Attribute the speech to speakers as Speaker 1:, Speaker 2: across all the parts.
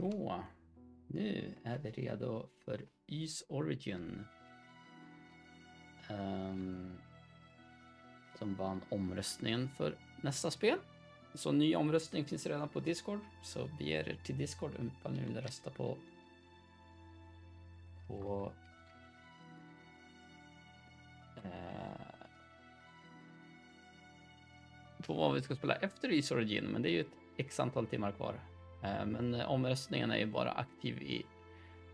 Speaker 1: Så, nu är vi redo för Ys Origin. Som vann omröstningen för nästa spel. Så ny omröstning finns redan på Discord. Så begär er till Discord om ni vill rösta på vad vi ska spela efter Ys Origin. Men det är ju ett x antal timmar kvar. Men omröstningen är ju bara aktiv i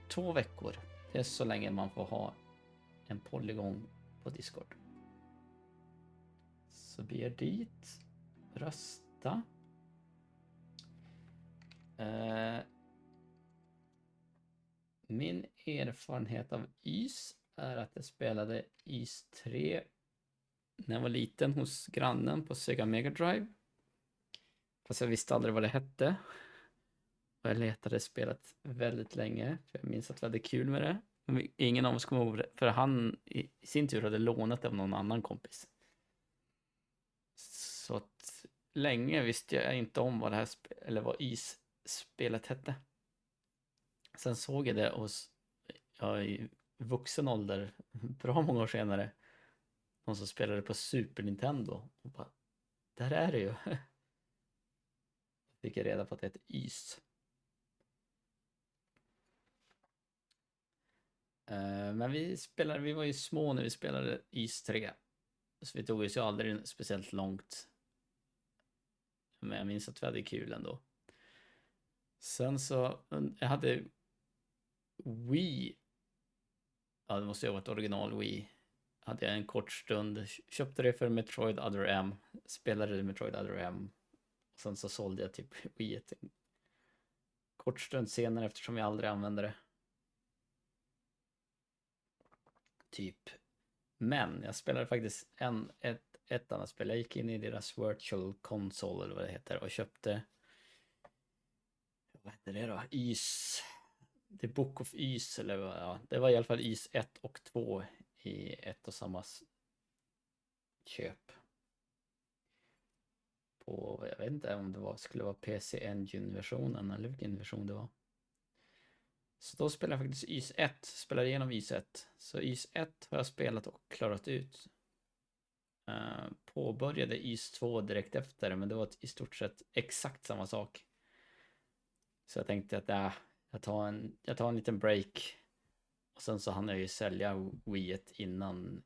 Speaker 1: 2 veckor. Det är så länge man får ha en poll igång på Discord. Så begär dit, rösta. Min erfarenhet av Ys är att jag spelade Ys 3 när jag var liten hos grannen på Sega Mega Drive. Fast jag visste aldrig vad det hette. Och jag letade spelet väldigt länge, för jag minns att vi hade kul med det. Men ingen av oss kom ihåg det, för han i sin tur hade lånat av någon annan kompis. Så att länge visste jag inte om vad det här eller vad Ys-spelet hette. Sen såg jag det i vuxen ålder, bra många år senare, någon som spelade på Super Nintendo. Och bara, där är det ju. Fick jag reda på att det heter Ys. Men vi var ju små när vi spelade Ys 3. Så vi tog oss ju aldrig speciellt långt. Men jag minns att vi hade kul ändå. Sen så, jag hade Wii. Ja, det måste ju ha varit original Wii. Hade jag en kort stund. Köpte det för Metroid Other M. Spelade Metroid Other M. Och sen så sålde jag typ Wii en kort stund senare eftersom jag aldrig använde det. Typ. Men jag spelade faktiskt ett annat spel. Jag gick in i deras virtual console eller vad det heter och köpte, vad heter det då? Ys. The Book of Ys eller vad, ja. Det var i alla fall Ys 1 och 2 i ett och samma köp. På, jag vet inte om det skulle vara PC Engine-versionen eller vilken version det var. Så då spelade jag faktiskt Ys 1, spelade igenom Ys 1. Så Ys 1 har jag spelat och klarat ut. Påbörjade Ys 2 direkt efter, men det var i stort sett exakt samma sak. Så jag tänkte att jag tar en liten break. Och sen så hann jag ju sälja Wii innan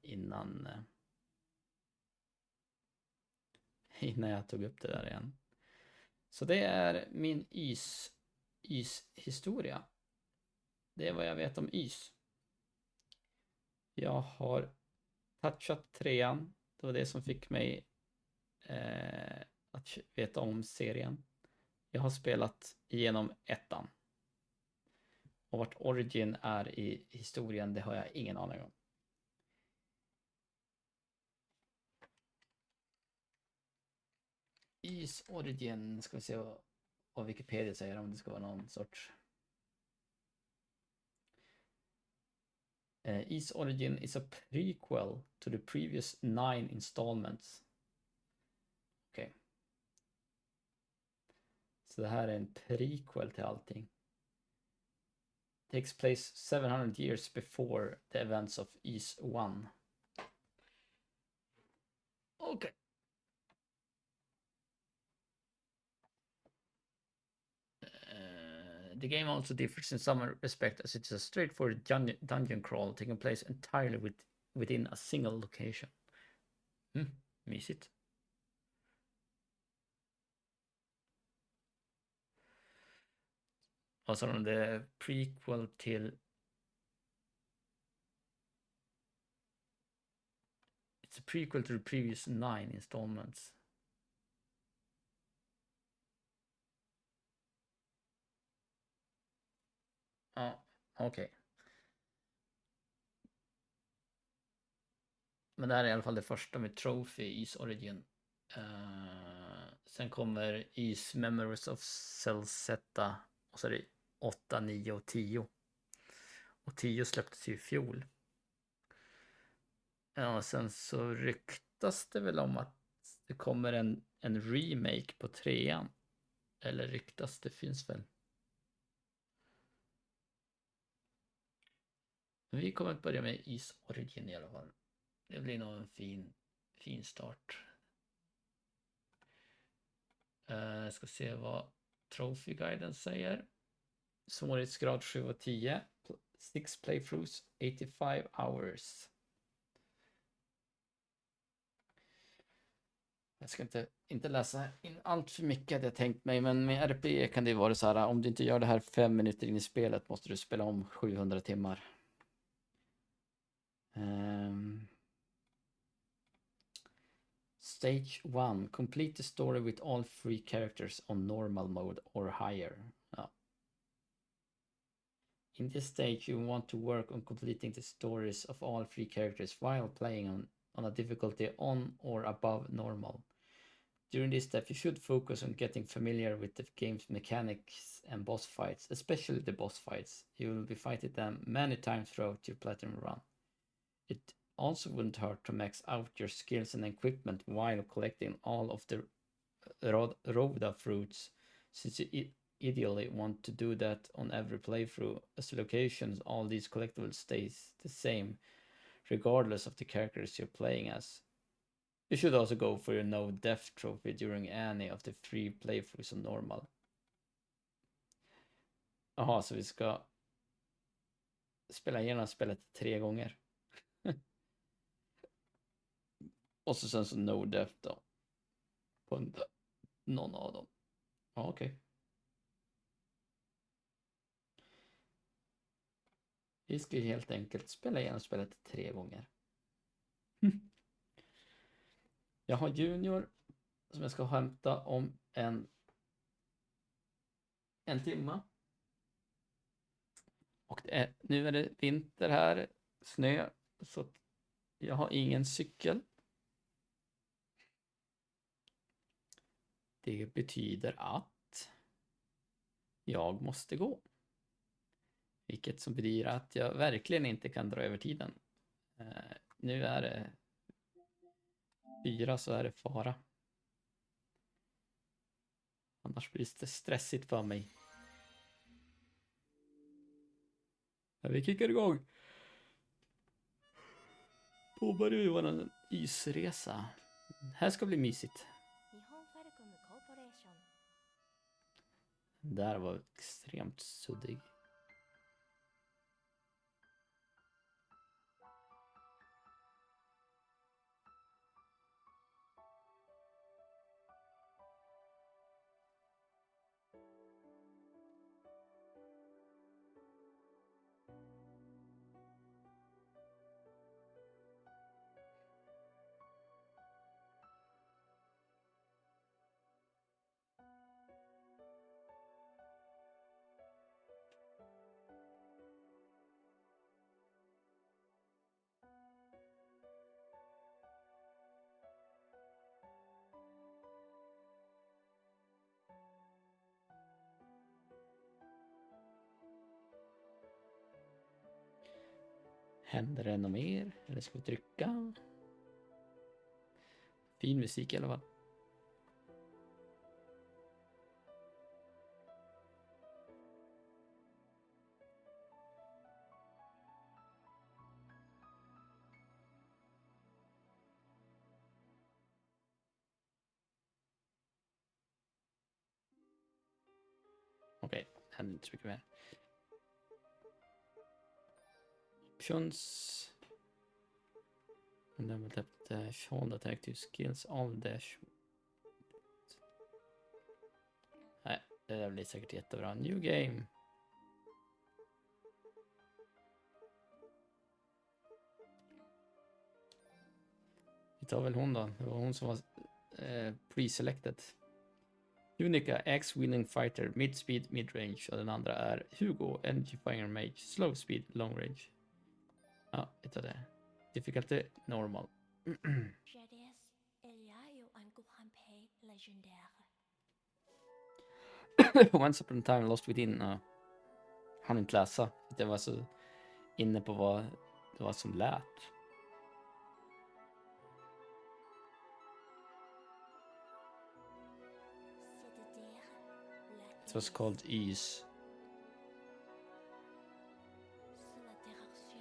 Speaker 1: jag tog upp det där igen. Så det är min Ys-historia. Det är vad jag vet om Ys. Jag har touchat 3:an. Det var det som fick mig att veta om serien. Jag har spelat igenom 1:an. Och vart Origin är i historien, det har jag ingen aning om. Ys Origin, ska vi se vad Wikipedia säger, om det ska vara någon sorts. Ys Origin is a prequel to the previous 9 installments. Okej. Okay. Så det här är en prequel till allting. Takes place 700 years before the events of Ys 1. Okej. Okay. The game also differs in some respect as it is a straightforward dungeon crawl taking place entirely within a single location. Mysigt. Och så har de det prequel till... It's a prequel to the previous 9 installments. Ja, okej. Okay. Men det här är i alla fall det första med Trophy, Ys Origin. Sen kommer Ys Memories of Celzetta. Och så är det 8, 9 och 10. Och 10 släpptes ju i fjol. Ja, sen så ryktas det väl om att det kommer en remake på 3:an. Eller ryktas, det finns väl. Vi kommer att börja med Is Origin i alla fall. Det blir nog en fin start. Jag ska se vad Trophy-guiden säger. Svårighetsgrad 7 av 10. 6 playthroughs, 85 hours. Jag ska inte läsa in allt för mycket hade jag tänkt mig, men med RPG kan det vara så här, om du inte gör det här 5 minuter in i spelet måste du spela om 700 timmar. Stage 1. Complete the story with all 3 characters on normal mode or higher. Ja. In this stage you want to work on completing the stories of all 3 characters while playing on a difficulty on or above normal. During this step you should focus on getting familiar with the game's mechanics and boss fights, especially the boss fights. You will be fighting them many times throughout your platinum run. It also wouldn't hurt to max out your skills and equipment while collecting all of the Roda fruits, since you ideally want to do that on every playthrough, as the locations all these collectibles stays the same regardless of the characters you're playing as. You should also go for your no death trophy during any of the 3 playthroughs on normal. Jaha, så vi ska spela igenom spelet 3 gånger. Och så sen så no death då. På någon av dem. Ja, okej. Vi ska helt enkelt spela igenom spelet 3 gånger. Jag har Junior som jag ska hämta om en timme. Och nu är det vinter här, snö, så jag har ingen cykel. Det betyder att jag måste gå. Vilket som betyder att jag verkligen inte kan dra över tiden. Nu är det 4 så är det fara. Annars blir det stressigt för mig. Vi kickar igång. Påbörjar vi vår isresa. Här ska bli mysigt. Den där var extremt suddig. Händer det något mer? Eller ska vi trycka? Fin musik i alla fall. Okej, händer inte så mycket mer. Options. Enable depth dash, hold that active skills, all dash. Nej, det där blir säkert jättebra. New game. Vi tar väl hon då. Det var hon som var pre-selected. Unica, X-Winning Fighter, Mid-Speed, Mid-Range. Och den andra är Hugo, Energy Fire Mage, Slow Speed, Long Range. Ja, vi tar det. Difficulty, Normal. Once upon a time lost within. Han inte läsa. Jag var så inne på vad det var som lät. It was called Ease.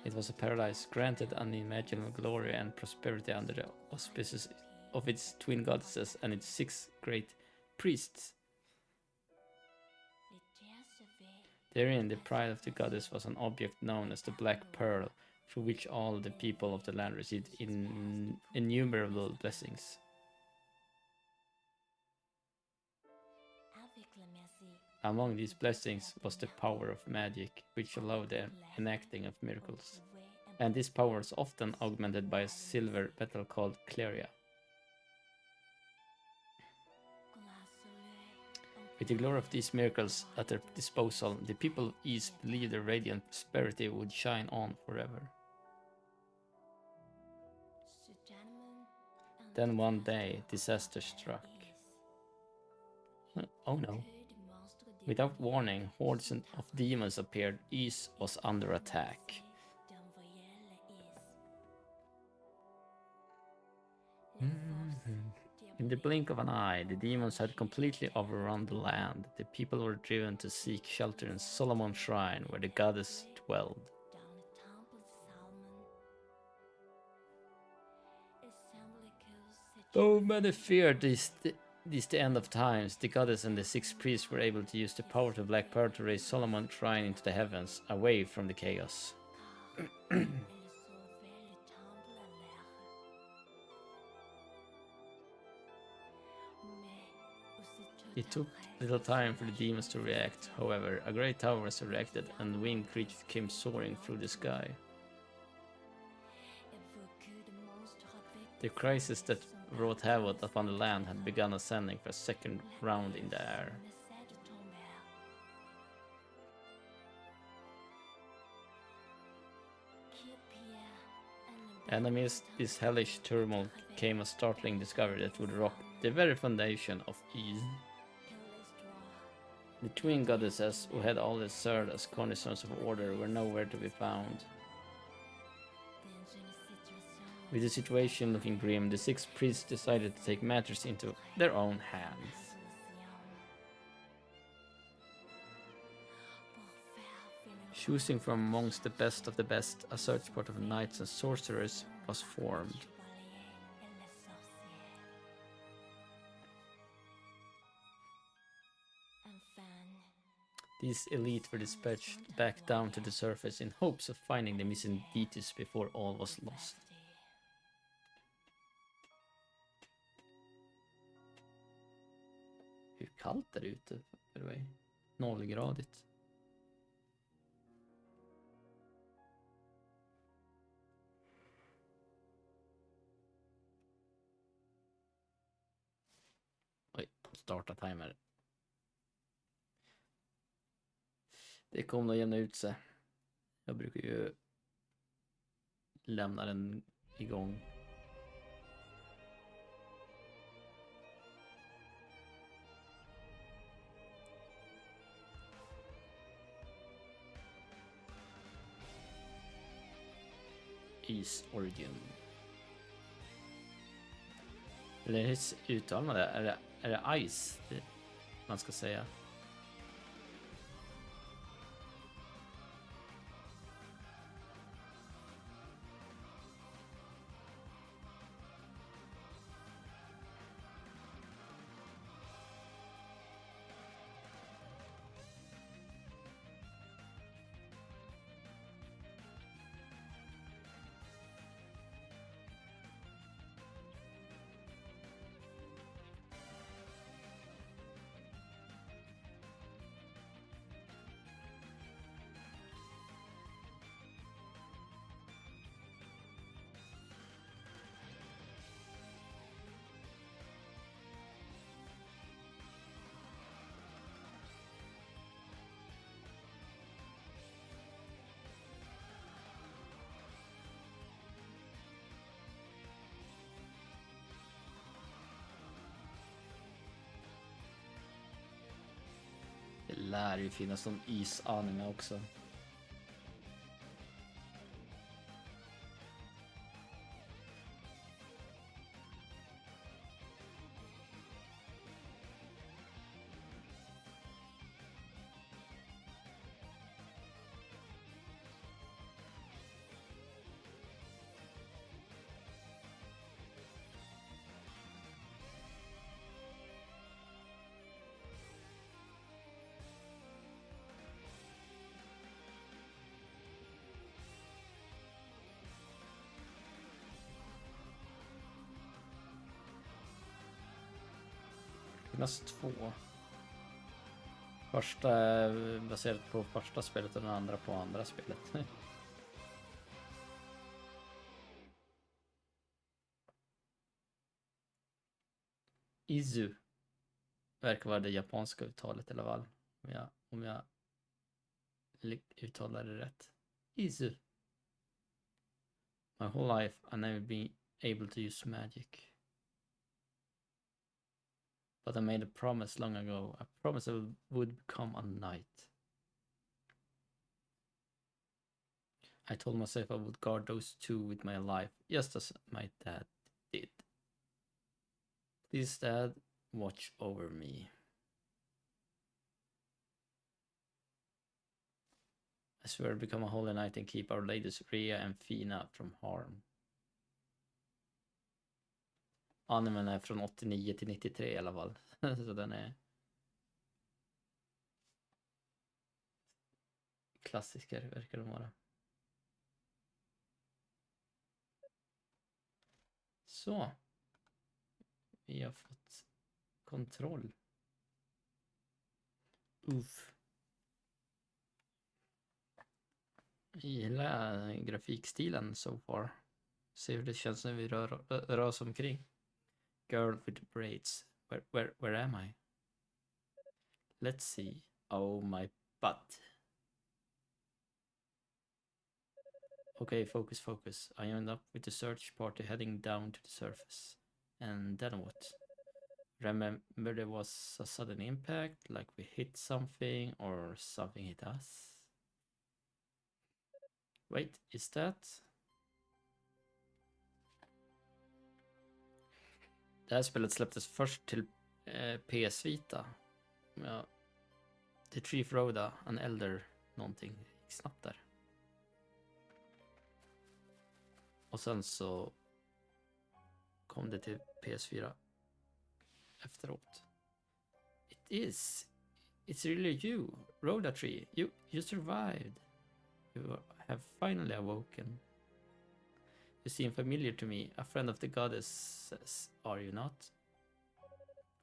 Speaker 1: It was a paradise granted unimaginable glory and prosperity under the auspices of its twin goddesses and its 6 great priests. Therein, the pride of the goddess was an object known as the Black Pearl, through which all the people of the land received innumerable blessings. Among these blessings was the power of magic, which allowed the enacting of miracles. And this power was often augmented by a silver metal called Cleria. With the glory of these miracles at their disposal, the people of East believed their radiant prosperity would shine on forever. Then one day, disaster struck. Oh no. Without warning, hordes of demons appeared. East was under attack. In the blink of an eye, the demons had completely overrun the land. The people were driven to seek shelter in Solomon's shrine, where the goddess dwelled. Though many feared this the end of times, the goddess and the 6 priests were able to use the power of the Black Pearl to raise Solomon's shrine into the heavens, away from the chaos. It took little time for the demons to react. However, a great tower was erected, and winged creatures came soaring through the sky. The crisis that wrought havoc upon the land had begun ascending for a second round in the air. And amidst this hellish turmoil came a startling discovery that would rock the very foundation of Eden. The twin goddesses, who had always served as cornerstones of order, were nowhere to be found. With the situation looking grim, the 6 priests decided to take matters into their own hands. Choosing from amongst the best of the best, a search party of knights and sorcerers was formed. These elite were dispatched back down to the surface in hopes of finding the missing deities before all was lost. Hur kallt är det ute? By the way? 0-gradigt. Oj, starta timer. Det kommer att jämna ut sig. Jag brukar ju lämna den igång. Is Origin. Eller hur uttalar man det? Är det Ice man ska säga? Det lär ju finnas någon is-anime också. +2. Första baserat på första spelet och den andra på andra spelet. Izu verkar vara det japanska uttalet i alla fall. Om jag uttalar det rätt. Izu. My whole life I've never been able to use magic. But I made a promise long ago. I promised I would become a knight. I told myself I would guard those two with my life, just as my dad did. Please, Dad, watch over me. I swear to become a holy knight and keep our ladies Rhea and Fina from harm. Animen är från 89 till 93 i alla fall. Så den är klassiker, verkar det vara. Så. Vi har fått kontroll. Uff. Jag gillar grafikstilen so far. Se hur det känns när vi rör oss omkring. Girl with braids. Where am I? Let's see. Oh my butt. Okay, focus. I ended up with the search party heading down to the surface. And then what? Remember there was a sudden impact, like we hit something or something hit us? Wait, is that? Det här spelet släpptes först till PS Vita. Ja, till Chief Rhoda, en elder någonting. Gick snabbt där. Och sen så kom det till PS4 efteråt. It's really you, Rhoda Tree. You survived. You have finally awoken. You seem familiar to me, a friend of the goddesses, are you not?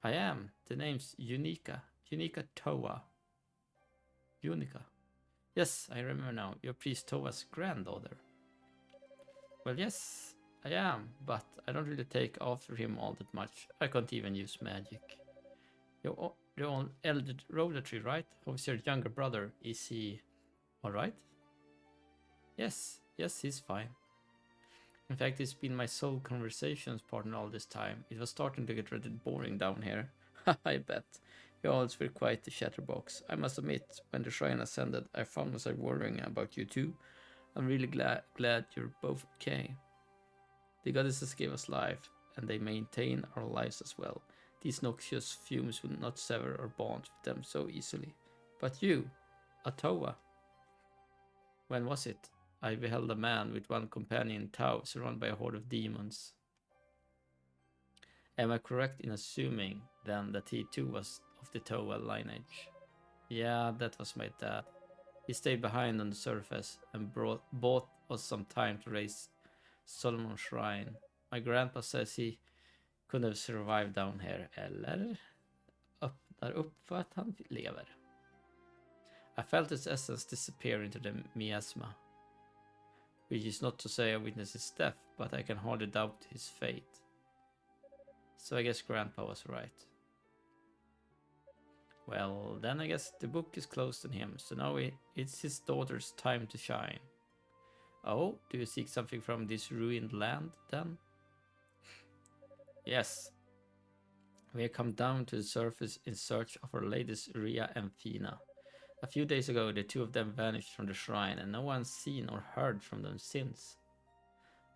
Speaker 1: I am. The name's Unica Toa. Unica. Yes, I remember now. You're Priest Toa's granddaughter. Well, yes, I am, but I don't really take after him all that much. I can't even use magic. You're on elder Rhoda Tree, right? How's your younger brother? Is he alright? Yes, he's fine. In fact, he's been my sole conversations partner all this time. It was starting to get really boring down here. I bet. You always were quite the chatterbox. I must admit, when the shrine ascended, I found myself worrying about you too. I'm really glad you're both okay. The goddesses gave us life, and they maintain our lives as well. These noxious fumes will not sever our bond with them so easily. But you, Atoa. When was it? I beheld a man with one companion, Tau, surrounded by a horde of demons. Am I correct in assuming, then, that he too was of the Toa lineage? Yeah, that was my dad. He stayed behind on the surface and bought us some time to raise Solomon's shrine. My grandpa says he couldn't have survived down here, eller? Öppnar upp för att han lever. I felt its essence disappear into the miasma. Which is not to say I witnessed his death, but I can hardly doubt his fate. So I guess Grandpa was right. Well, then I guess the book is closed on him, so now it's his daughter's time to shine. Oh, do you seek something from this ruined land, then? Yes. We have come down to the surface in search of our ladies Rhea and Fina. A few days ago, the two of them vanished from the shrine, and no one's seen or heard from them since.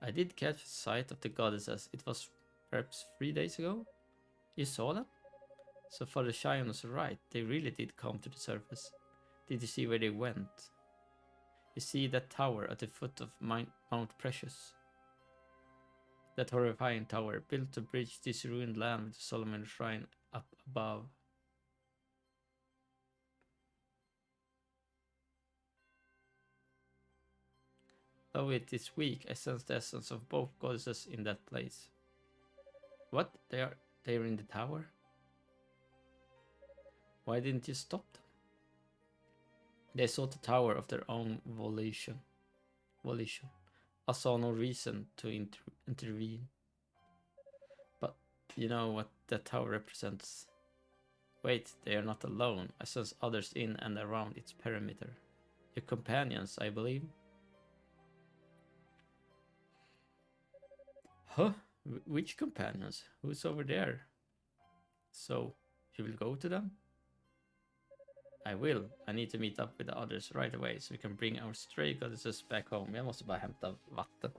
Speaker 1: I did catch sight of the goddesses. It was perhaps 3 days ago. You saw them? So Father Cheyenne was right. They really did come to the surface. Did you see where they went? You see that tower at the foot of Mount Precious? That horrifying tower, built to bridge this ruined land with the Solomon Shrine up above. Though it is weak, I sense the essence of both goddesses in that place. What? They are in the tower? Why didn't you stop them? They sought the tower of their own volition. I saw no reason to intervene. But you know what that tower represents? Wait, they are not alone. I sense others in and around its perimeter. Your companions, I believe. Huh? Which companions? Who's over there? So, you will go to them? I will. I need to meet up with the others right away so we can bring our stray goddesses back home. Jag måste bara hämta vatten.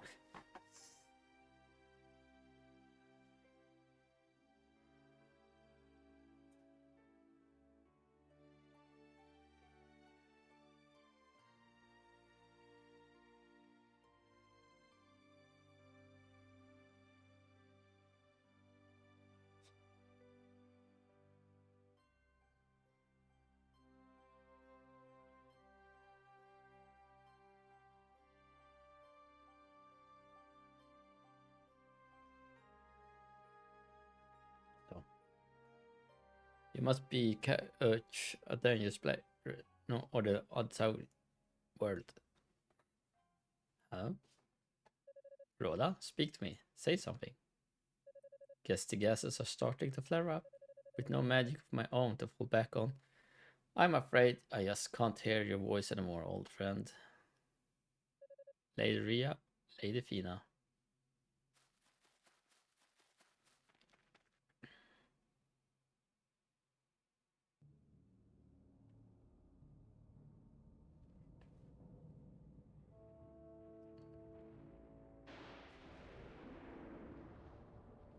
Speaker 1: You must be a dangerous player. No, or the outside world. Huh? Rhoda, speak to me. Say something. Guess the gases are starting to flare up. With no magic of my own to fall back on, I'm afraid I just can't hear your voice anymore, old friend. Lady Ria, Lady Fina.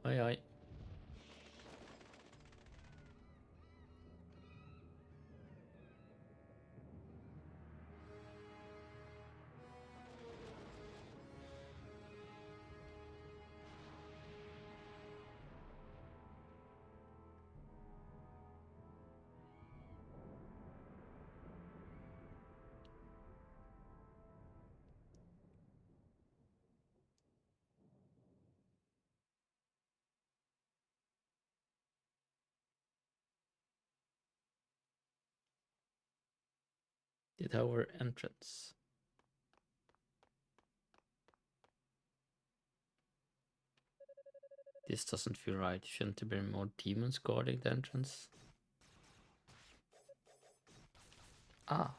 Speaker 1: Oj, oj. The tower entrance. This doesn't feel right. Shouldn't there be more demons guarding the entrance? Ah.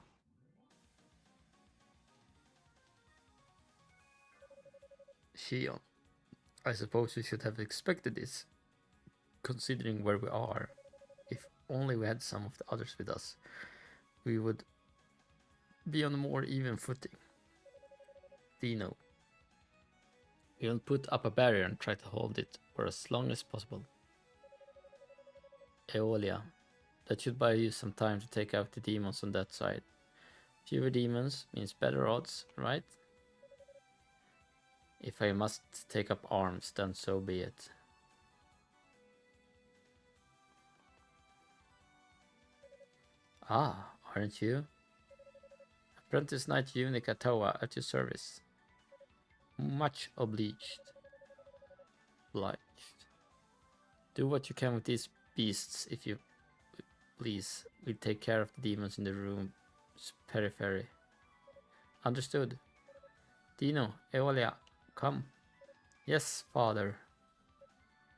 Speaker 1: Shion. I suppose we should have expected this, considering where we are. If only we had some of the others with us, we would be on a more even footing. Dino. We will put up a barrier and try to hold it for as long as possible. Eolia. That should buy you some time to take out the demons on that side. Fewer demons means better odds, right? If I must take up arms, then so be it. Ah, aren't you? Apprentice Knight Unique Atoa at your service. Much obliged. Do what you can with these beasts, if you please. We'll take care of the demons in the room's periphery. Understood. Dino, Eolia, come. Yes, father.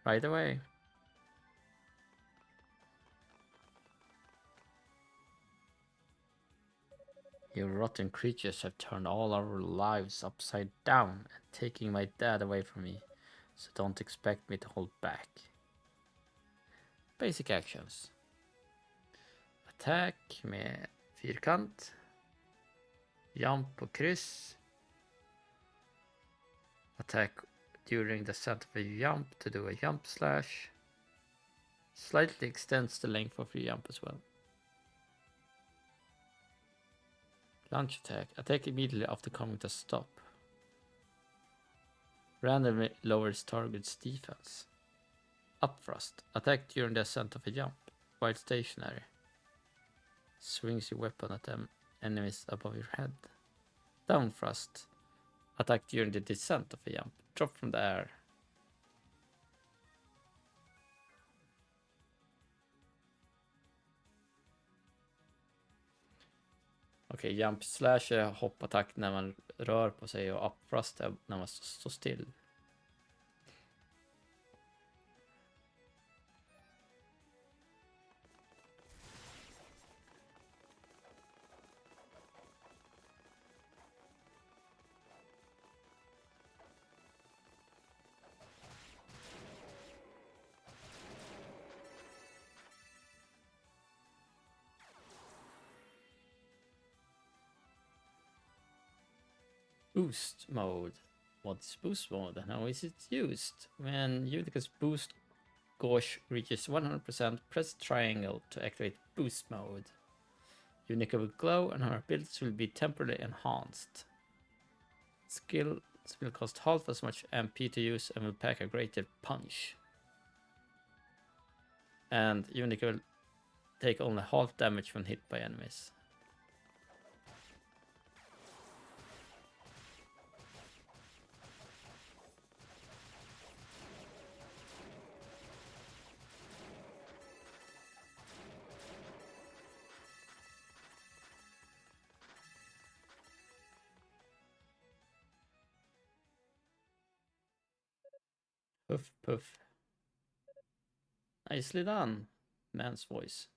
Speaker 1: Right away. You rotten creatures have turned all our lives upside down and taking my dad away from me, so don't expect me to hold back. Basic actions. Attack med fyrkant. Jump och kryss. Attack during the center of a jump to do a jump slash. Slightly extends the length of your jump as well. Launch attack. Attack immediately after coming to stop. Randomly lowers target's defense. Up thrust. Attack during the ascent of a jump while stationary. Swings your weapon at them enemies above your head. Down thrust. Attack during the descent of a jump. Drop from the air. Okej, jump slash är hoppattack när man rör på sig och up thrust är när man står still. Boost mode. What is boost mode and how is it used? When Unica's boost gauge reaches 100%, press triangle to activate boost mode. Unica will glow and her abilities will be temporarily enhanced. Skills will cost half as much MP to use and will pack a greater punch. And Unica will take only half damage when hit by enemies. Puff puff. Nicely done, man's voice.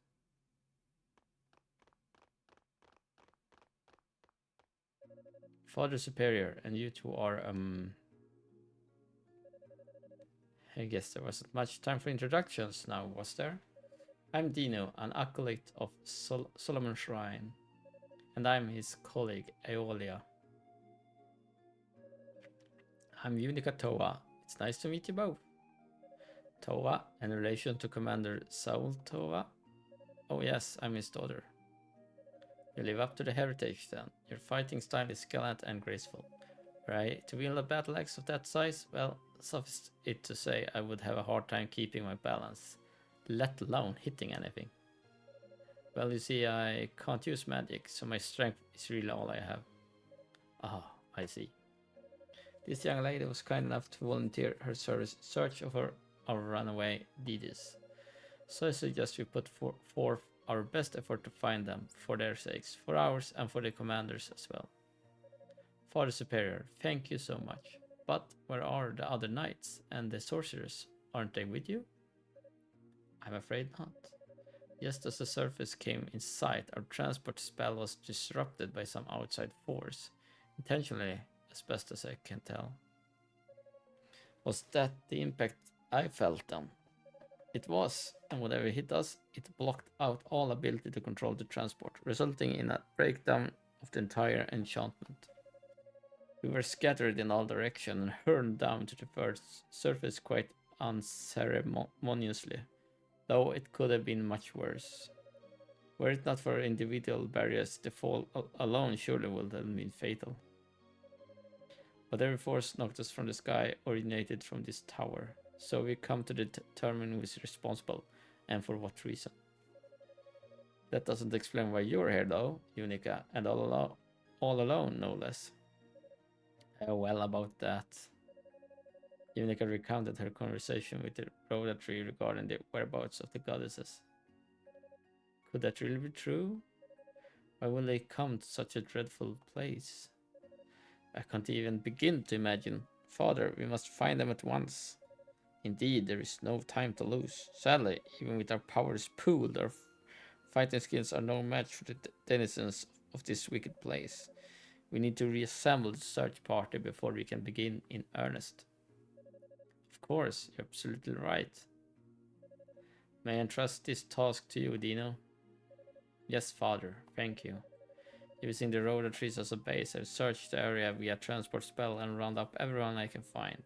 Speaker 1: Father Superior, and you two are, I guess there wasn't much time for introductions now, was there? I'm Dino, an acolyte of Solomon Shrine, and I'm his colleague, Aeolia. I'm Unica Toa. It's nice to meet you both. Toa, in relation to Commander Saul Toa? Oh yes, I'm his daughter. You live up to the heritage then. Your fighting style is gallant and graceful. Right? To wield a battle axe of that size, well, suffice it to say I would have a hard time keeping my balance, let alone hitting anything. Well, you see, I can't use magic, so my strength is really all I have. Ah, I see. This young lady was kind enough to volunteer her service in search of our runaway Didis. So I suggest we put forth our best effort to find them, for their sakes, for ours, and for the commanders as well. Father Superior, thank you so much. But where are the other knights and the sorcerers? Aren't they with you? I'm afraid not. Just as the surface came in sight, our transport spell was disrupted by some outside force. Intentionally, as best as I can tell. Was that the impact I felt then? It was, and whatever hit us, it blocked out all ability to control the transport, resulting in a breakdown of the entire enchantment. We were scattered in all directions and hurled down to the first surface quite unceremoniously, though it could have been much worse. Were it not for individual barriers, the fall alone surely would have been fatal. Whatever force knocked us from the sky originated from this tower, so we come to determine who is responsible, and for what reason. That doesn't explain why you're here though, Unica, and all alone, no less. Well, about that. Unica recounted her conversation with the Rhoda tree regarding the whereabouts of the goddesses. Could that really be true? Why will they come to such a dreadful place? I can't even begin to imagine. Father, we must find them at once. Indeed, there is no time to lose. Sadly, even with our powers pooled, our fighting skills are no match for the denizens of this wicked place. We need to reassemble the search party before we can begin in earnest. Of course, you're absolutely right. May I entrust this task to you, Dino? Yes, Father, thank you. Using the Rhoda trees as a base, I've searched the area via transport spell and round up everyone I can find.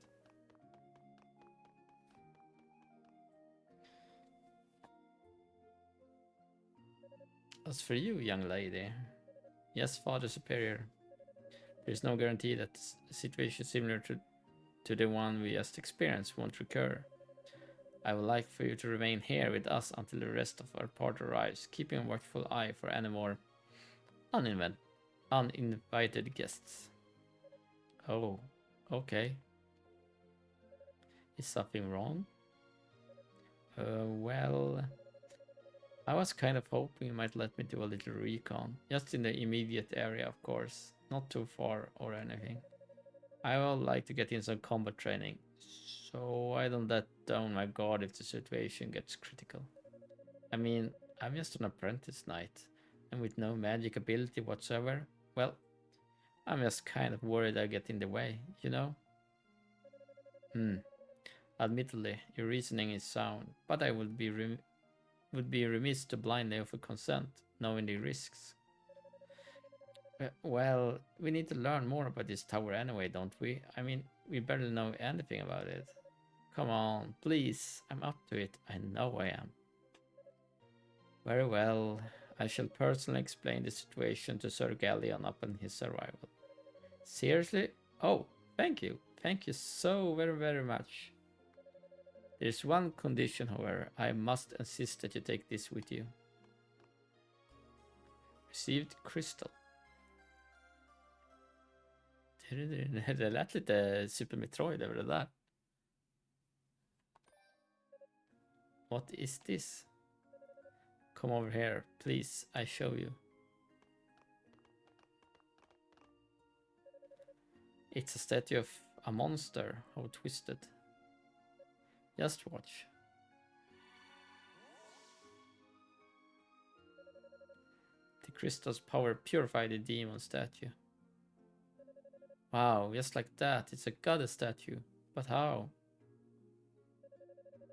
Speaker 1: As for you, young lady. Yes, Father Superior. There is no guarantee that a situation similar to the one we just experienced won't recur. I would like for you to remain here with us until the rest of our party arrives, keeping a watchful eye for any more uninvited guests. Oh, okay. Is something wrong? Well, I was kind of hoping you might let me do a little recon. Just in the immediate area, of course. Not too far or anything. I would like to get in some combat training, so I don't let down my guard if the situation gets critical. I mean, I'm just an apprentice knight, and with no magic ability whatsoever, well, I'm just kind of worried I get in the way, you know? Admittedly, your reasoning is sound, but I would be remiss to blindly offer consent, knowing the risks. Well, we need to learn more about this tower anyway, don't we? I mean, we barely know anything about it. Come on, please, I'm up to it. I know I am. Very well, I shall personally explain the situation to Sir Galleon upon his arrival. Seriously? Oh, thank you. Thank you so very much. There's one condition, however. I must insist that you take this with you. Received crystal. Det lät lite Super Metroid över det där. What is this? Come over here, please. I show you. It's a statue of a monster. How twisted. Just watch. The crystal's power purified the demon statue. Wow, just like that, it's a goddess statue. But how?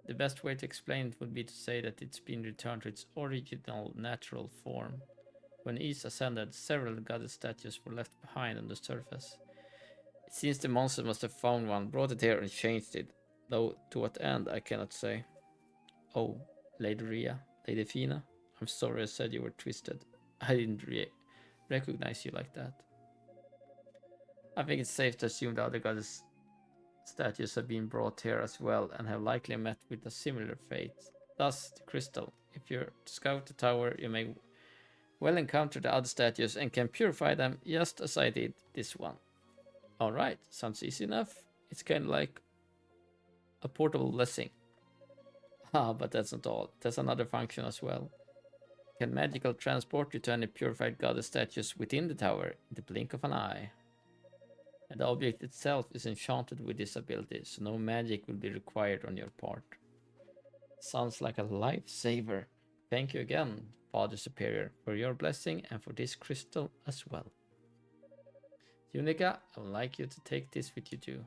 Speaker 1: The best way to explain it would be to say that it's been returned to its original natural form. When Ys ascended, several goddess statues were left behind on the surface. It seems the monster must have found one, brought it here and changed it, though to what end I cannot say. Oh, Lady Rhea, Lady Fina, I'm sorry I said you were twisted. I didn't recognize you like that. I think it's safe to assume the other goddess statues have been brought here as well and have likely met with a similar fate. Thus, the crystal. If you scout the tower, you may well encounter the other statues and can purify them just as I did this one. Alright, sounds easy enough. It's kind of like a portable blessing. Ah, but that's not all. It has another function as well. It can magical transport you to any purified goddess statues within the tower in the blink of an eye. And the object itself is enchanted with this ability, so no magic will be required on your part. Sounds like a lifesaver. Thank you again, Father Superior, for your blessing and for this crystal as well. Unica, I would like you to take this with you too.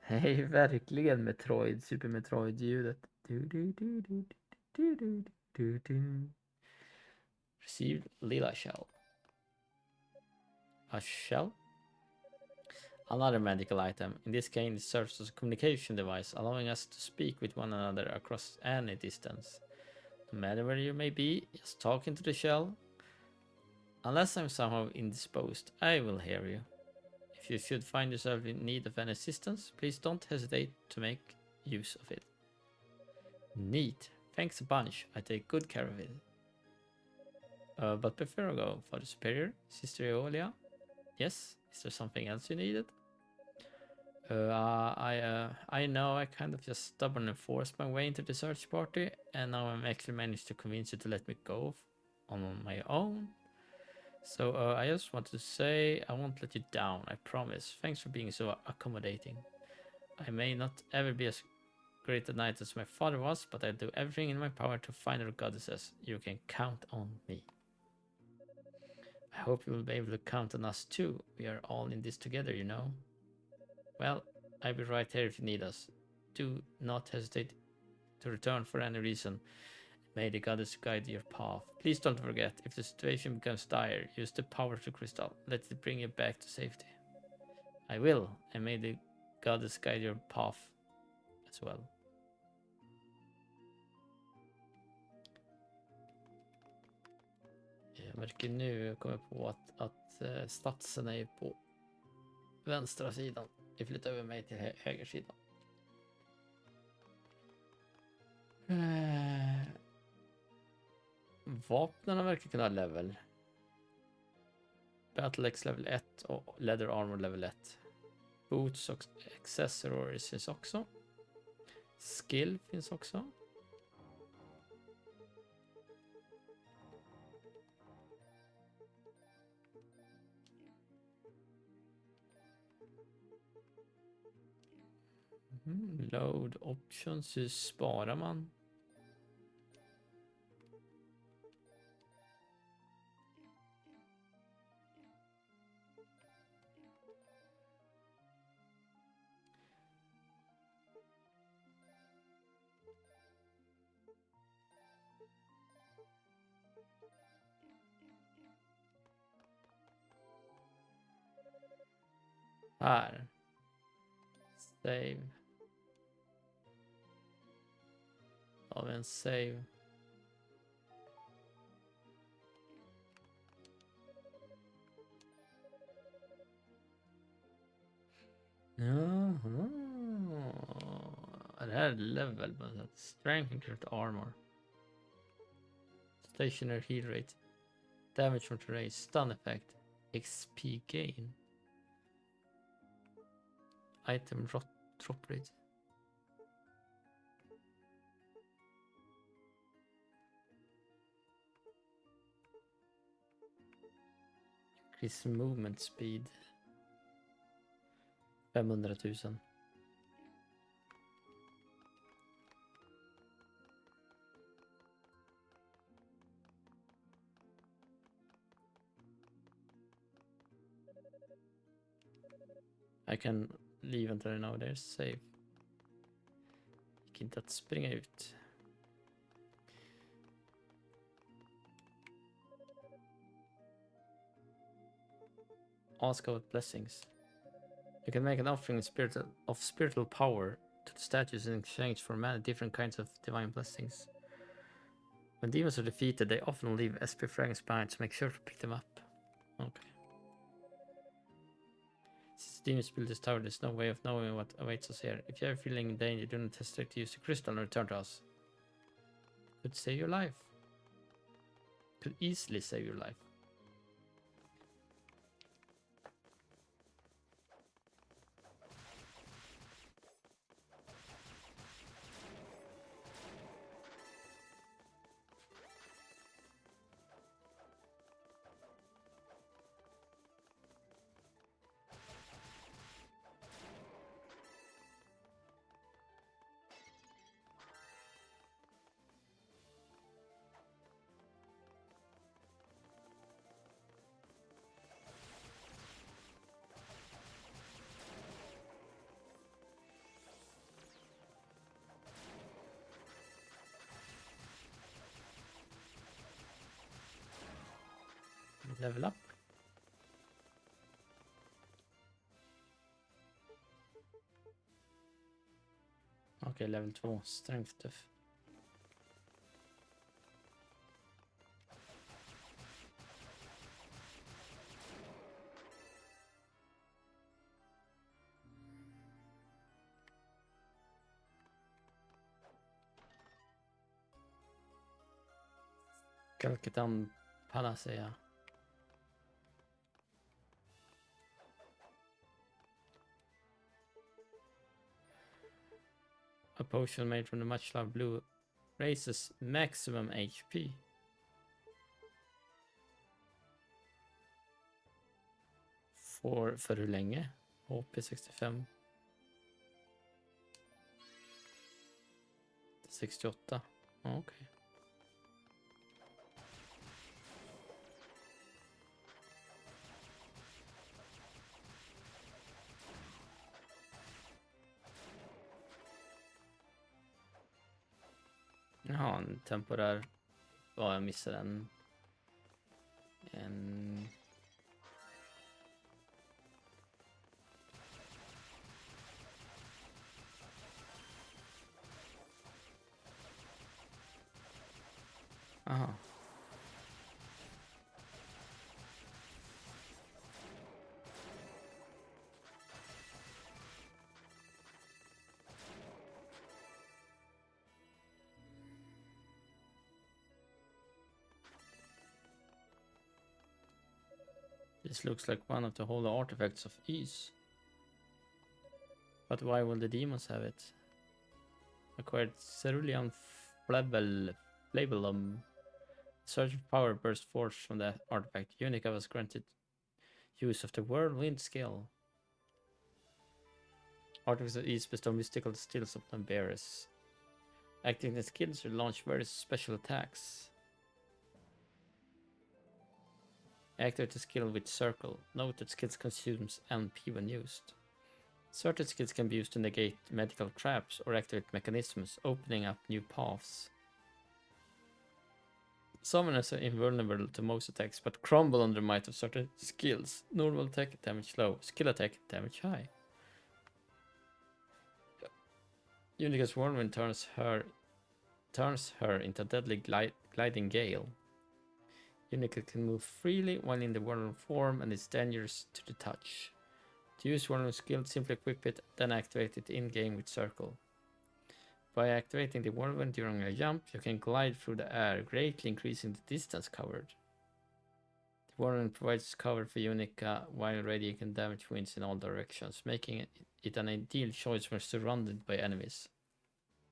Speaker 1: Hej, verkligen Metroid, Super Metroid-ljudet. Received Lila Shell. A shell? Another magical item. In this case, it serves as a communication device, allowing us to speak with one another across any distance. No matter where you may be, just talk into the shell. Unless I'm somehow indisposed, I will hear you. If you should find yourself in need of any assistance, please don't hesitate to make use of it. Neat. Thanks a bunch. I take good care of it. But before I go, Father Superior, Sister Eolia, yes? Is there something else you needed? I know I kind of just stubbornly forced my way into the search party, and now I'm actually managed to convince you to let me go on my own. So I just want to say I won't let you down, I promise. Thanks for being so accommodating. I may not ever be as great a knight as my father was, but I'll do everything in my power to find our goddesses. You can count on me. I hope you will be able to count on us too. We are all in this together, you know. Well, I'll be right here if you need us. Do not hesitate to return for any reason. May the goddess guide your path. Please don't forget, if the situation becomes dire, use the power of the crystal. Let it bring you back to safety. I will, and may the goddess guide your path as well. Jag märker nu, jag kommer på att statsen är på vänstra sidan. Jag flyttar över mig till höger sidan. Vapnen verkar kunna ha level. Battleaxe level 1 och Leather Armor level 1. Boots och accessories finns också. Skill finns också. Load options, hur sparar man? Här. Save. Har vi en save. Jaha. Det här är level på något sätt. Strength increased armor. Stationary heal rate. Damage from terrain. Stun effect. XP gain. Item drop rate. Increase movement speed. 500 000. I can leave until I know they're safe. Gick inte att springa ut. Ask about blessings. You can make an offering of spiritual power to the statues in exchange for many different kinds of divine blessings. When demons are defeated, they often leave SP fragments behind, so make sure to pick them up. Okay. Since demons build this tower, there's no way of knowing what awaits us here. If you're feeling in danger, do not hesitate to use the crystal and return to us. Could save your life. Could easily save your life. Level up. Okay, level 2. Strength tuff. Kalketan Panacea. A potion made from the much loved blue raises maximum HP. För hur länge? HP 65. 68. Okej. Okay. Jaha, en temporär. Ja, jag missade en... Aha. This looks like one of the holy artifacts of Ys. But why will the demons have it? Acquired cerulean flabellum. Surge of power burst forth from the artifact. Unica was granted use of the whirlwind skill. Artifacts of ease bestow mystical skills upon bearers. Acting the skills will launch various special attacks. Activate the skill with circle. Note that skills consumes MP when used. Certain skills can be used to negate medical traps or activate mechanisms, opening up new paths. Summoners are invulnerable to most attacks, but crumble under the might of certain skills. Normal attack damage low, skill attack damage high. Unica's whirlwind turns her into a deadly gliding gale. Unica can move freely while in the whirlwind form and is dangerous to the touch. To use whirlwind skill, simply equip it, then activate it in-game with circle. By activating the whirlwind during a jump, you can glide through the air, greatly increasing the distance covered. The whirlwind provides cover for Unica, while radiating damage winds in all directions, making it an ideal choice when surrounded by enemies.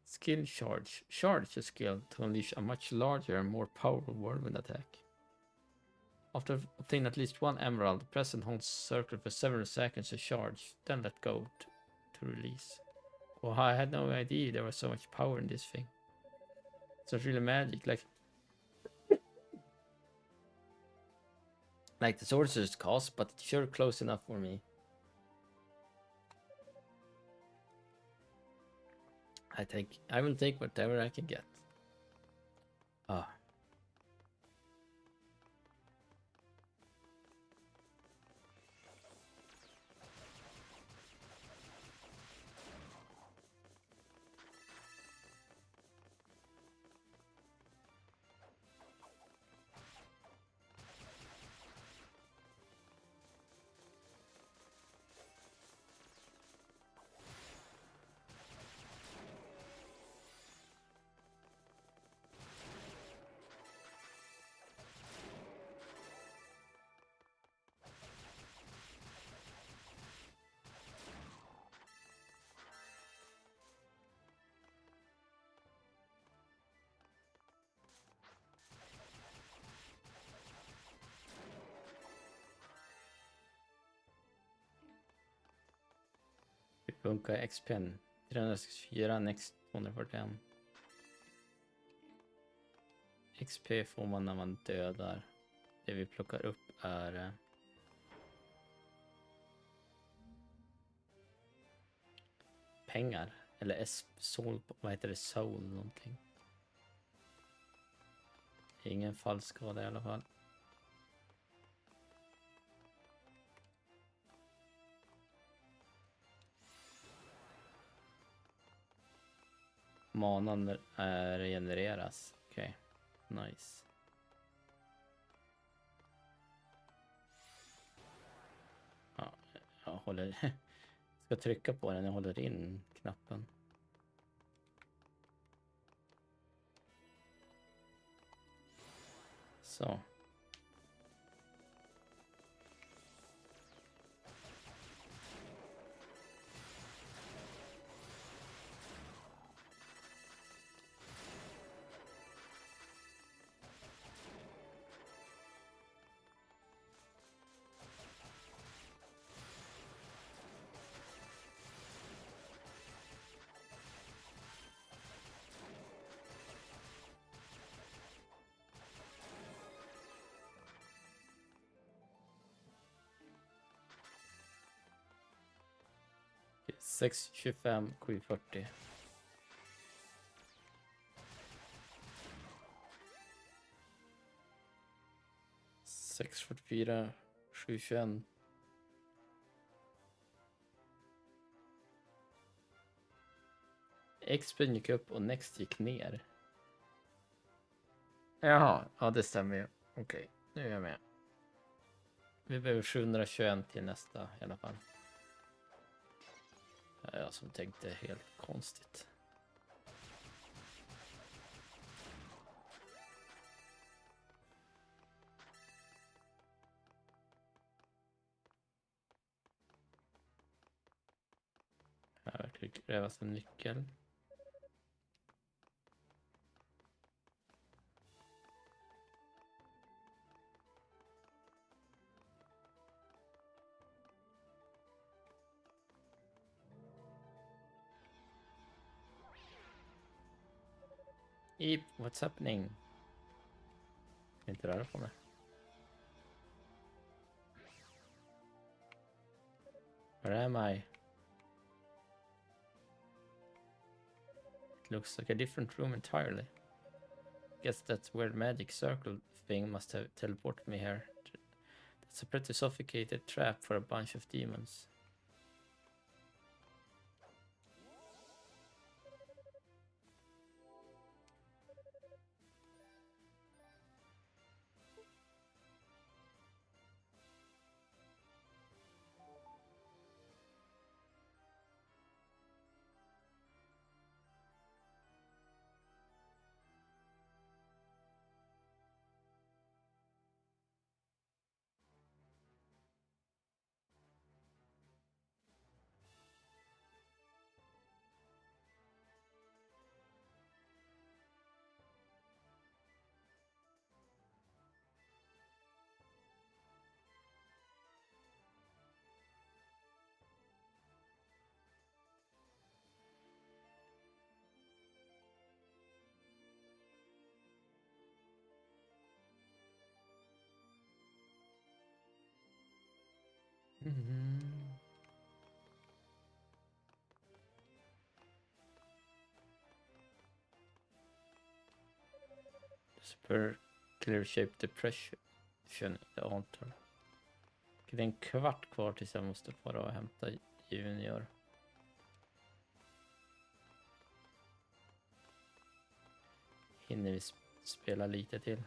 Speaker 1: Skill charge. Charge a skill to unleash a much larger and more powerful whirlwind attack. After obtaining at least one emerald, press and hold circle for several seconds to charge, then let go to release. Oh, I had no idea there was so much power in this thing. It's not really magic, like the sorcerer's cast, but it's sure close enough for me. I will take whatever I can get. Ah. Bunka XP'n 364, Next 241. XP får man när man dödar. Det vi plockar upp är pengar. Eller soul, vad heter det? Soul någonting. Ingen fallskada i alla fall. Manan regenereras. Okej, nice. Ja, jag håller... ska trycka på den, jag håller in knappen. Så. Okay, 625 740. 644 721. XP'n gick upp och Next gick ner. Jaha, ja det stämmer ju. Okej, nu är jag med. Vi behöver 721 till nästa i alla fall. Det är jag som tänkte helt konstigt. Ska det krävas en nyckel? Eep, what's happening? Ska inte röra på mig. Where am I? It looks like a different room entirely. Guess that weird magic circle thing must have teleported me here. That's a pretty sophisticated trap for a bunch of demons. Super clear shape depression in the altar. Det är en kvart kvar tills jag måste fara och hämta Junior. Hinner vi spela lite till.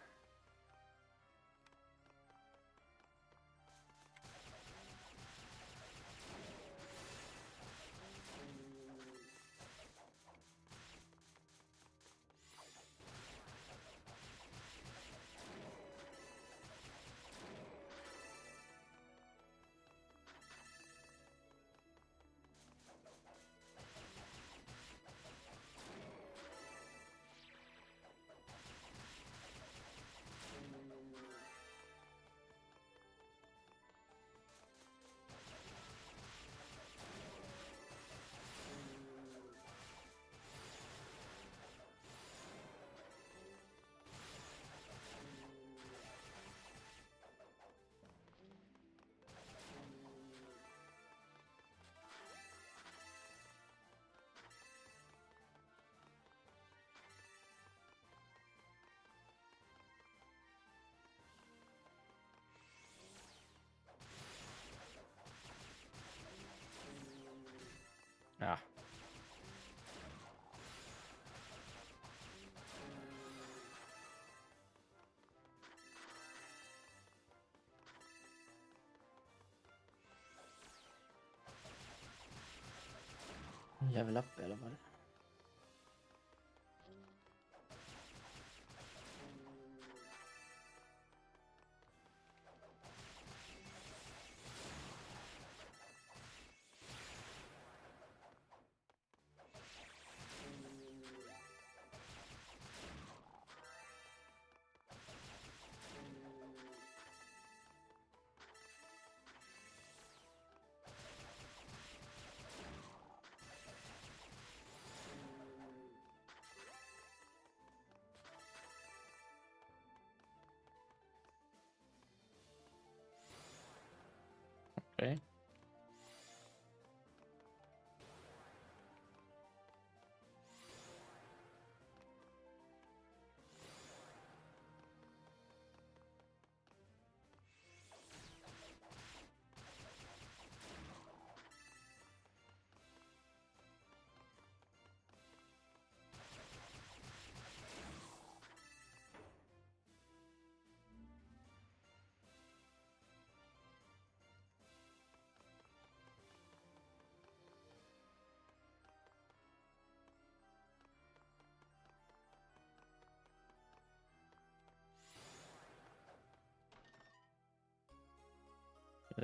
Speaker 1: Ja. Jävla lapp i alla fall. Okej.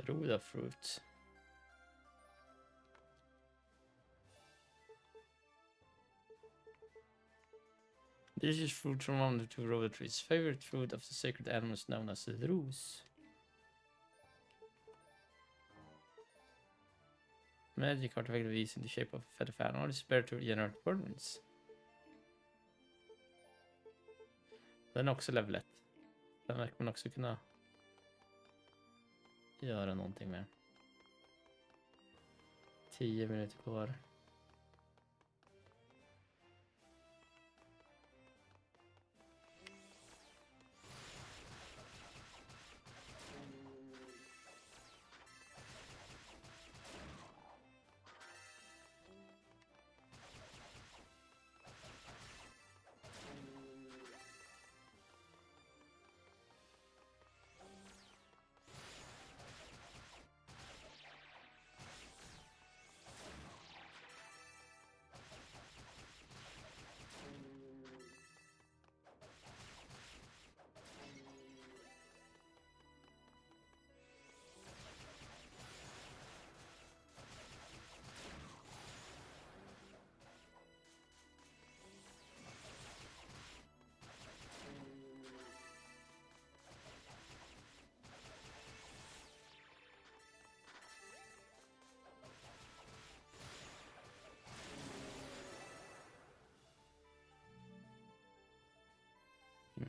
Speaker 1: Roda fruit. This is fruit from one of the two roller trees. Favorite fruit of the sacred animals known as the rose. Magic artifact of these in the shape of a feather fan. Or spare to generate whirlwinds. Den är också level 1. Den verkar man också kunna göra någonting med. 10 minuter kvar.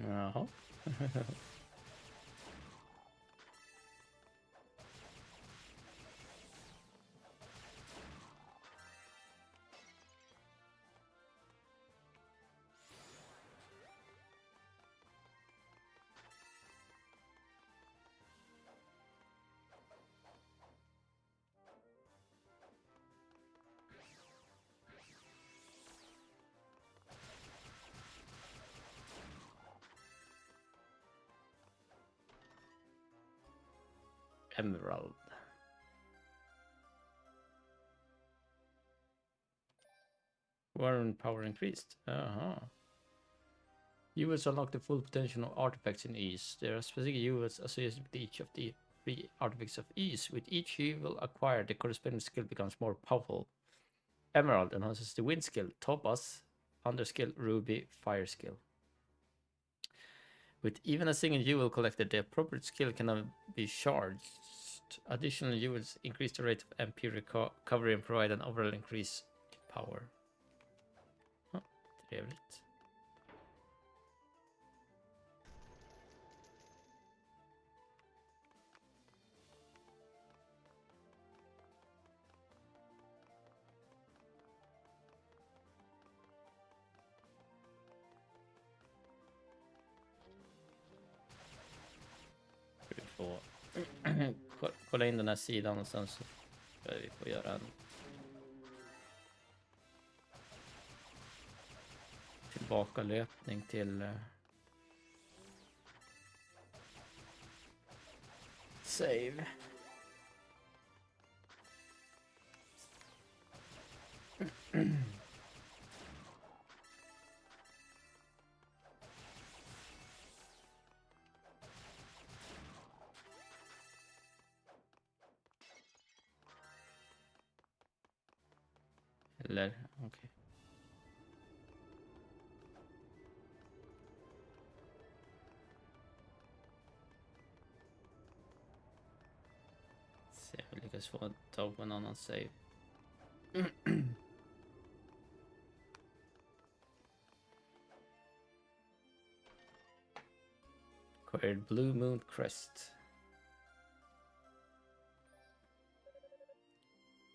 Speaker 1: Jaha. Emerald. Warren power increased. Jewels unlock the full potential of artifacts in Ease. There are specific jewels associated with each of the 3 artifacts of Ease. With each jewel acquired, the corresponding skill becomes more powerful. Emerald enhances the wind skill. Topaz, under skill. Ruby, fire skill. With even a single jewel collected, the appropriate skill can be charged. Additional jewels increase the rate of MP recovery and provide an overall increase to power. Trevligt. Vi får kolla in den här sidan och sen så vi får göra en tillbakalöpning till save. Eller, okej. Se om vi lyckas få tag på en annan save. Acquired Blue Moon Crest.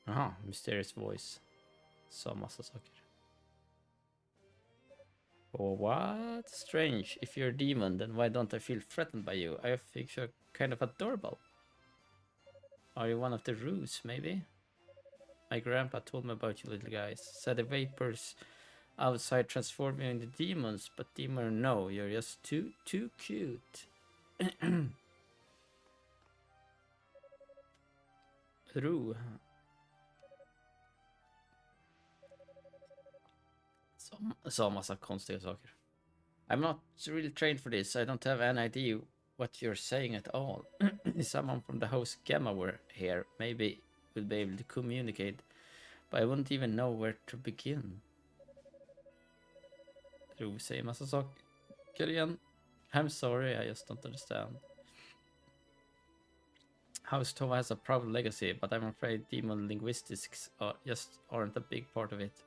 Speaker 1: Aha, mysterious voice. Sa massa saker. Oh, what? Strange. If you're a demon, then why don't I feel threatened by you? I think you're kind of adorable. Are you one of the Roos, maybe? My grandpa told me about you little guys. Said the vapors outside transformed you into demons, but demon, no, you're just too cute. Roo. Sa massa konstiga saker. I'm not really trained for this. I don't have any idea what you're saying at all. If someone from the host Gamma were here, maybe we'd be able to communicate, but I wouldn't even know where to begin. Rov säger massa saker igen. I'm sorry, I just don't understand. House Tova has a proud legacy, but I'm afraid demon linguistics just aren't a big part of it.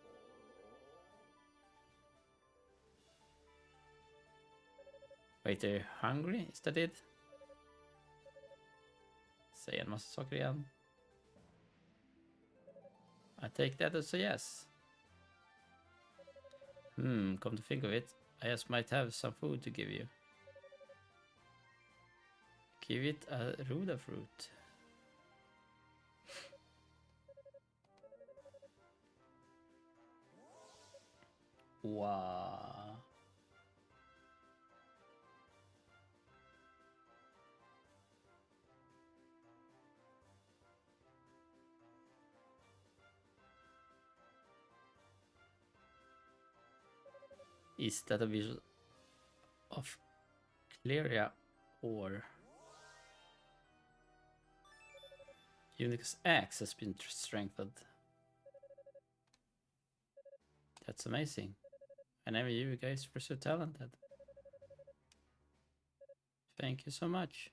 Speaker 1: Wait, are you hungry? Is that it? Säger en massa saker igen. I take that as a yes. Come to think of it, I just might have some food to give you. Give it a Ruda fruit. Wow. Is that a visual of Clearia or Unica's axe has been strengthened? That's amazing. I never knew you guys were so talented. Thank you so much.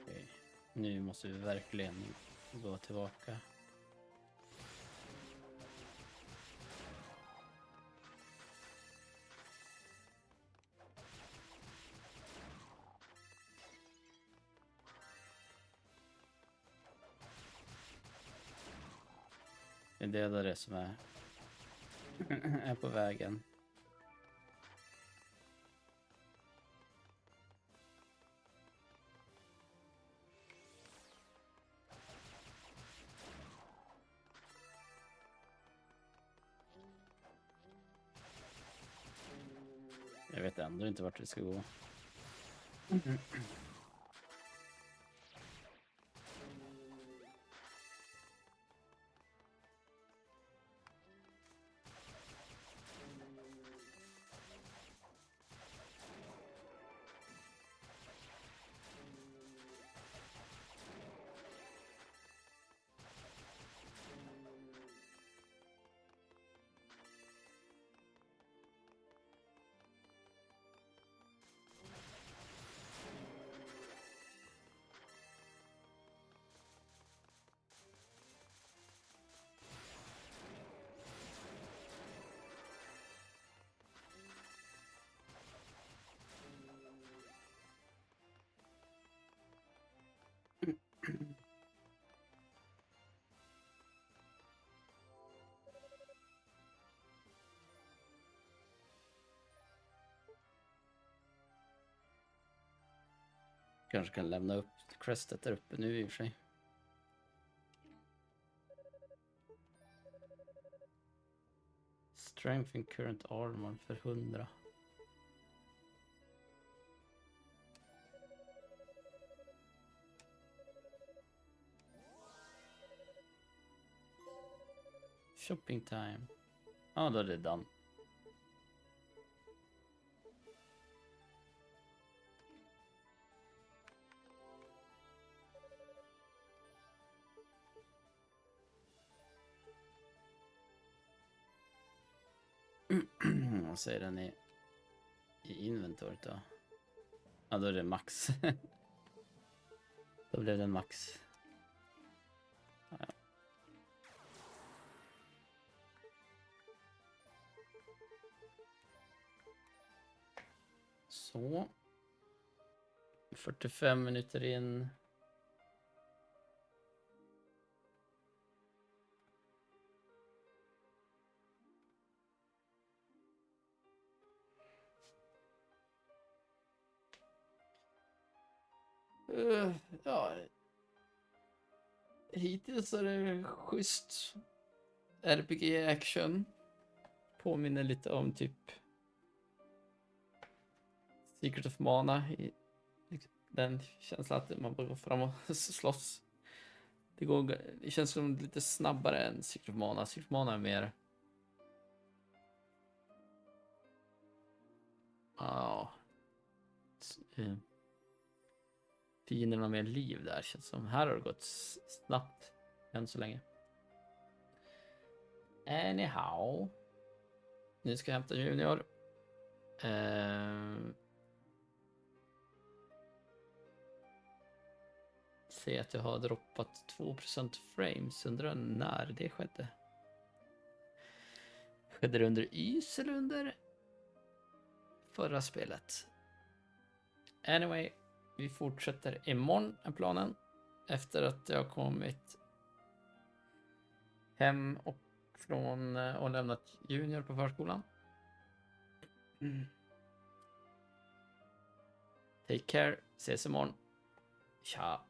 Speaker 1: Okay. Nu måste vi verkligen gå tillbaka. Det är dödare som är på vägen. Jag vet ändå inte vart vi ska gå. Kanske kan lämna upp crestet där uppe nu i och för sig. Strength in current armor för 100. Shopping time. Ja, då är det done. Vad säger den i inventoriet då? Ja, då är det max. Då blev det max. Ja. Så. 45 minuter in. Ja. Hittills är det schysst RPG-action. Påminner lite om typ Secret of Mana. Den känslan att man bara går fram och slåss. Det känns som lite snabbare än Secret of Mana. Secret of Mana är mer... Ja. Fienderna har mer liv där, känns som. Här har det gått snabbt än så länge. Anyhow. Nu ska jag hämta Junior. Se att jag har droppat 2% frames. Undrar när det skedde. Skedde det under is eller under förra spelet? Anyway, vi fortsätter imorgon är planen. Efter att jag har kommit hem och lämnat Junior på förskolan. Take care, ses imorgon. Tja.